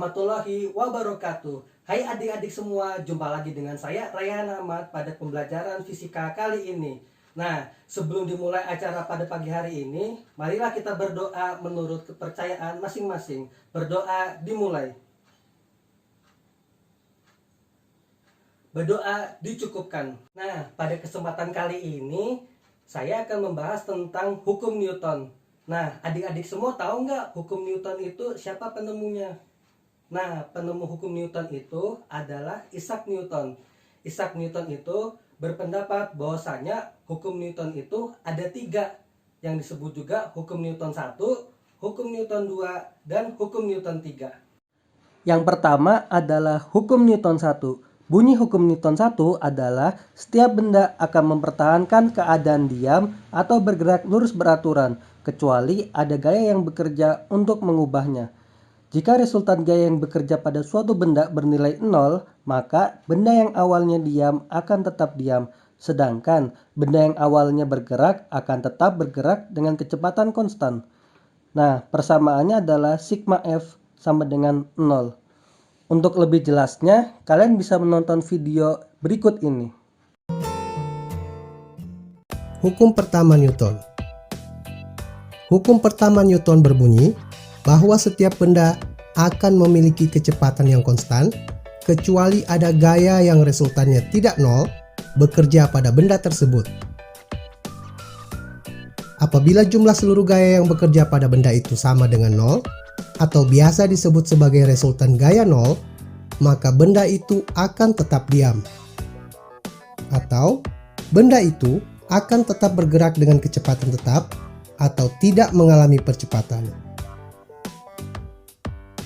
warahmatullahi wabarakatuh. Hai adik-adik semua, jumpa lagi dengan saya Rayhan Ahmad pada pembelajaran fisika kali ini. Nah, sebelum dimulai acara pada pagi hari ini, marilah kita berdoa menurut kepercayaan masing-masing. Berdoa dimulai. Berdoa dicukupkan. Nah, pada kesempatan kali ini, saya akan membahas tentang hukum Newton. Nah, adik-adik semua tahu nggak hukum Newton itu siapa penemunya? Nah, penemu hukum Newton itu adalah Isaac Newton. Isaac Newton itu berpendapat bahwasanya hukum Newton itu ada 3, yang disebut juga hukum Newton 1, hukum Newton 2, dan hukum Newton 3. Yang pertama adalah hukum Newton 1. Bunyi hukum Newton 1 adalah setiap benda akan mempertahankan keadaan diam atau bergerak lurus beraturan, kecuali ada gaya yang bekerja untuk mengubahnya. Jika resultan gaya yang bekerja pada suatu benda bernilai 0, maka benda yang awalnya diam akan tetap diam, sedangkan benda yang awalnya bergerak akan tetap bergerak dengan kecepatan konstan. Nah, persamaannya adalah sigma F sama dengan 0. Untuk lebih jelasnya, kalian bisa menonton video berikut ini. Hukum pertama Newton. Hukum pertama Newton berbunyi bahwa setiap benda akan memiliki kecepatan yang konstan kecuali ada gaya yang resultannya tidak nol bekerja pada benda tersebut. Apabila jumlah seluruh gaya yang bekerja pada benda itu sama dengan nol atau biasa disebut sebagai resultan gaya nol, maka benda itu akan tetap diam. Atau benda itu akan tetap bergerak dengan kecepatan tetap atau tidak mengalami percepatan.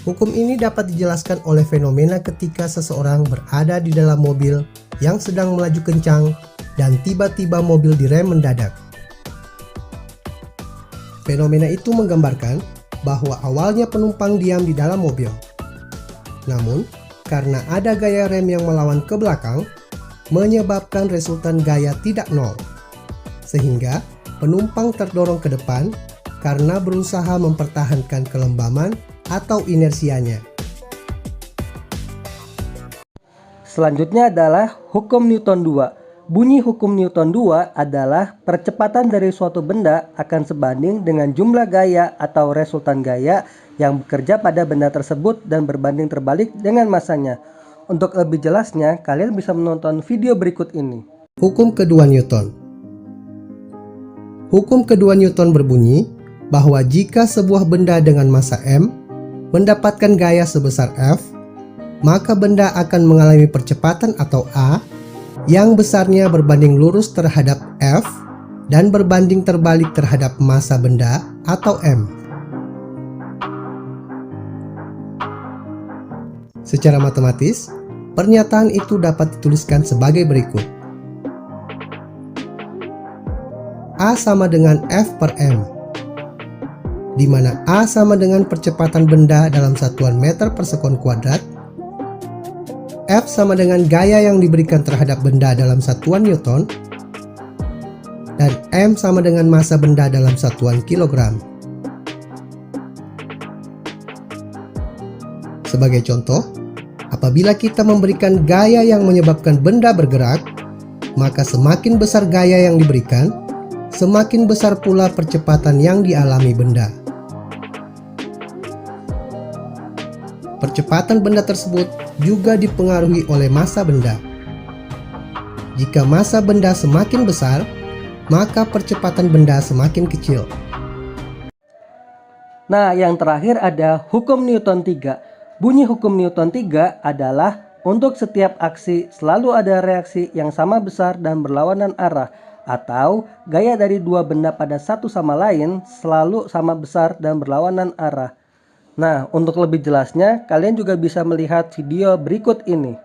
Hukum ini dapat dijelaskan oleh fenomena ketika seseorang berada di dalam mobil yang sedang melaju kencang dan tiba-tiba mobil direm mendadak. Fenomena itu menggambarkan bahwa awalnya penumpang diam di dalam mobil. Namun, karena ada gaya rem yang melawan ke belakang, menyebabkan resultan gaya tidak nol. Sehingga penumpang terdorong ke depan karena berusaha mempertahankan kelembaman atau inersianya. Selanjutnya adalah hukum Newton 2. Bunyi hukum Newton 2 adalah percepatan dari suatu benda akan sebanding dengan jumlah gaya atau resultan gaya yang bekerja pada benda tersebut dan berbanding terbalik dengan masanya. Untuk lebih jelasnya, kalian bisa menonton video berikut ini. Hukum kedua Newton. Hukum kedua Newton berbunyi bahwa jika sebuah benda dengan massa m mendapatkan gaya sebesar F, maka benda akan mengalami percepatan atau A yang besarnya berbanding lurus terhadap F dan berbanding terbalik terhadap massa benda atau M. Secara matematis, pernyataan itu dapat dituliskan sebagai berikut. A sama dengan F per M, di mana A sama dengan percepatan benda dalam satuan meter per sekon kuadrat, F sama dengan gaya yang diberikan terhadap benda dalam satuan Newton, dan M sama dengan massa benda dalam satuan kilogram. Sebagai contoh, apabila kita memberikan gaya yang menyebabkan benda bergerak, maka semakin besar gaya yang diberikan, semakin besar pula percepatan yang dialami benda. Percepatan benda tersebut juga dipengaruhi oleh massa benda. Jika massa benda semakin besar, maka percepatan benda semakin kecil. Nah, yang terakhir ada hukum Newton 3. Bunyi hukum Newton 3 adalah untuk setiap aksi selalu ada reaksi yang sama besar dan berlawanan arah, atau gaya dari dua benda pada satu sama lain selalu sama besar dan berlawanan arah. Nah, untuk lebih jelasnya, kalian juga bisa melihat video berikut ini.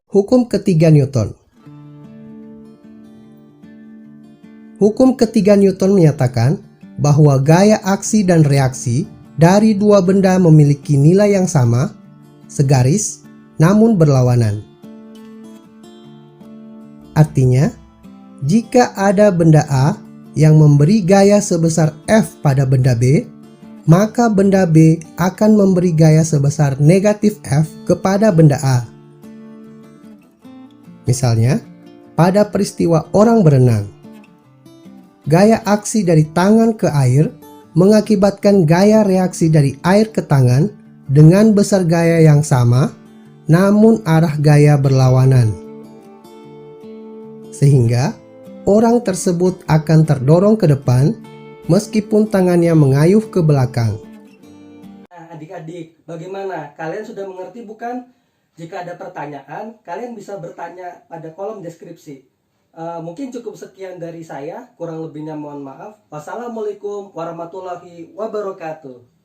Hukum ketiga Newton. Hukum ketiga Newton menyatakan bahwa gaya aksi dan reaksi dari dua benda memiliki nilai yang sama, segaris, namun berlawanan. Artinya, jika ada benda A yang memberi gaya sebesar F pada benda B, maka benda B akan memberi gaya sebesar negatif F kepada benda A. Misalnya, pada peristiwa orang berenang, gaya aksi dari tangan ke air mengakibatkan gaya reaksi dari air ke tangan dengan besar gaya yang sama, namun arah gaya berlawanan. Sehingga, orang tersebut akan terdorong ke depan meskipun tangannya mengayuh ke belakang. Nah, adik-adik, bagaimana? Kalian sudah mengerti bukan? Jika ada pertanyaan, kalian bisa bertanya pada kolom deskripsi. Mungkin cukup sekian dari saya, kurang lebihnya mohon maaf. Wassalamualaikum warahmatullahi wabarakatuh.